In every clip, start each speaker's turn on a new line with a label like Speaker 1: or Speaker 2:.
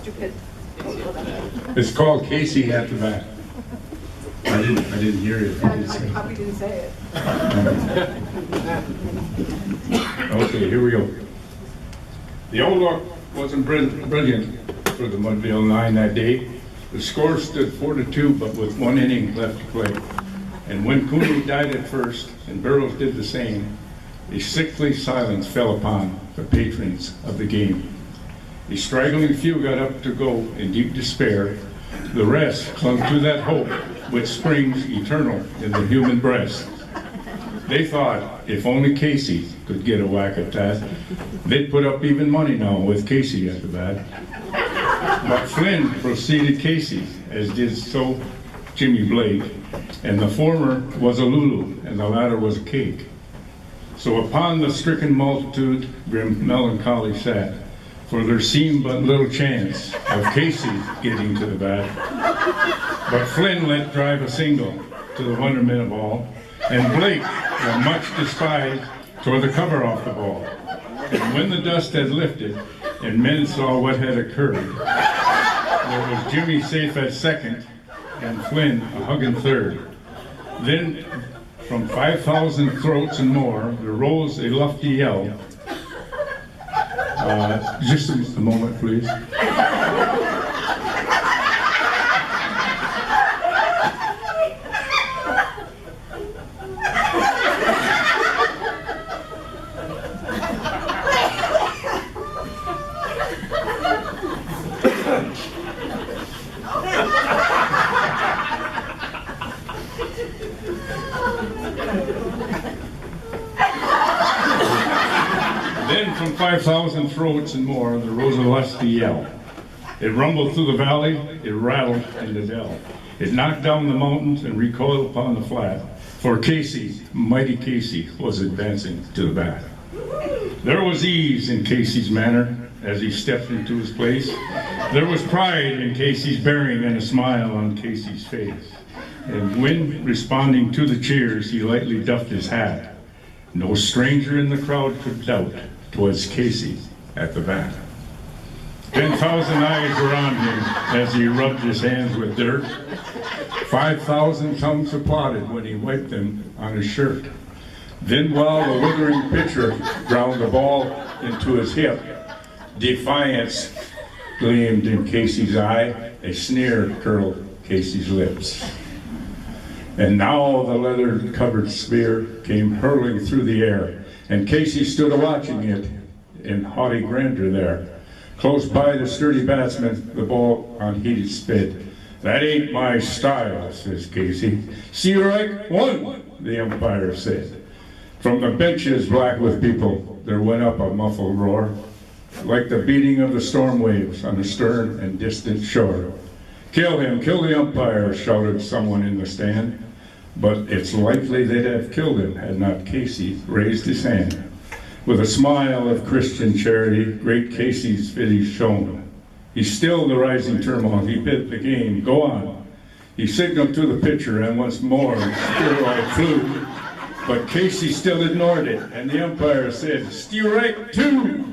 Speaker 1: stupid.
Speaker 2: It's called Casey at the bat. I didn't hear it.
Speaker 1: I probably didn't say it.
Speaker 2: Okay, here we go. The old luck wasn't brilliant for the Mudville 9 that day. The score stood 4-2, but with 1 inning left to play. And when Cooney died at first, and Burroughs did the same, a sickly silence fell upon the patrons of the game. A straggling few got up to go in deep despair. The rest clung to that hope which springs eternal in the human breast. They thought if only Casey could get a whack at that, they'd put up even money now with Casey at the bat. But Flynn preceded Casey, as did so Jimmy Blake, and the former was a Lulu and the latter was a cake. So upon the stricken multitude grim melancholy sat, for there seemed but little chance of Casey getting to the bat. But Flynn let drive a single to the wonderment of all, and Blake, the much despised, tore the cover off the ball. And when the dust had lifted and men saw what had occurred, there was Jimmy safe at second and Flynn a hugging third. Then from 5,000 throats and more, there rose a lofty yell. Just a moment, please. Then from 5,000 throats and more, there rose a lusty yell. It rumbled through the valley, it rattled in the dell. It knocked down the mountains and recoiled upon the flat, for Casey, mighty Casey, was advancing to the bat. There was ease in Casey's manner as he stepped into his place. There was pride in Casey's bearing and a smile on Casey's face. And when responding to the cheers, he lightly doffed his hat. No stranger in the crowd could doubt 'twas Casey at the bat. 10,000 eyes were on him as he rubbed his hands with dirt. 5,000 tongues applauded when he wiped them on his shirt. Then while the withering pitcher ground the ball into his hip, defiance gleamed in Casey's eye, a sneer curled Casey's lips. And now the leather-covered spear came hurling through the air, and Casey stood a-watching it in haughty grandeur there. Close by the sturdy batsman, the ball unheeded sped. "That ain't my style," says Casey. "Strike one," the umpire said. From the benches black with people, there went up a muffled roar, like the beating of the storm waves on a stern and distant shore. "Kill him, kill the umpire," shouted someone in the stand. But it's likely they'd have killed him had not Casey raised his hand. With a smile of Christian charity, great Casey's face shone. He stilled the rising turmoil, he bid the game go on. He signaled to the pitcher and once more steroid flew. But Casey still ignored it, and the umpire said, "Strike two!"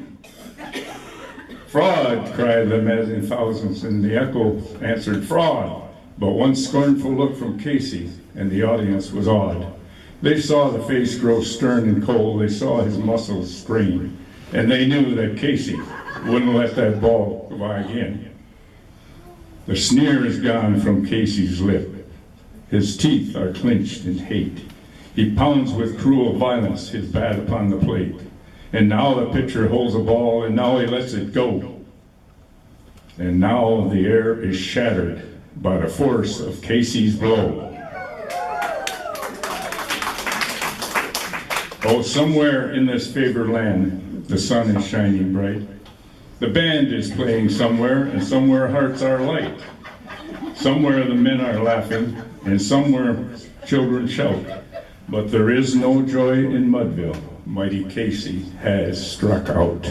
Speaker 2: "Fraud!" cried the maddened thousands, and the echo answered, "Fraud!" But one scornful look from Casey, and the audience was awed. They saw the face grow stern and cold, they saw his muscles strain, and they knew that Casey wouldn't let that ball go by again. The sneer is gone from Casey's lip. His teeth are clenched in hate. He pounds with cruel violence his bat upon the plate. And now the pitcher holds a ball, and now he lets it go. And now the air is shattered by the force of Casey's blow. Oh, somewhere in this favored land, the sun is shining bright. The band is playing somewhere, and somewhere hearts are light. Somewhere the men are laughing, and somewhere children shout. But there is no joy in Mudville. Mighty Casey has struck out.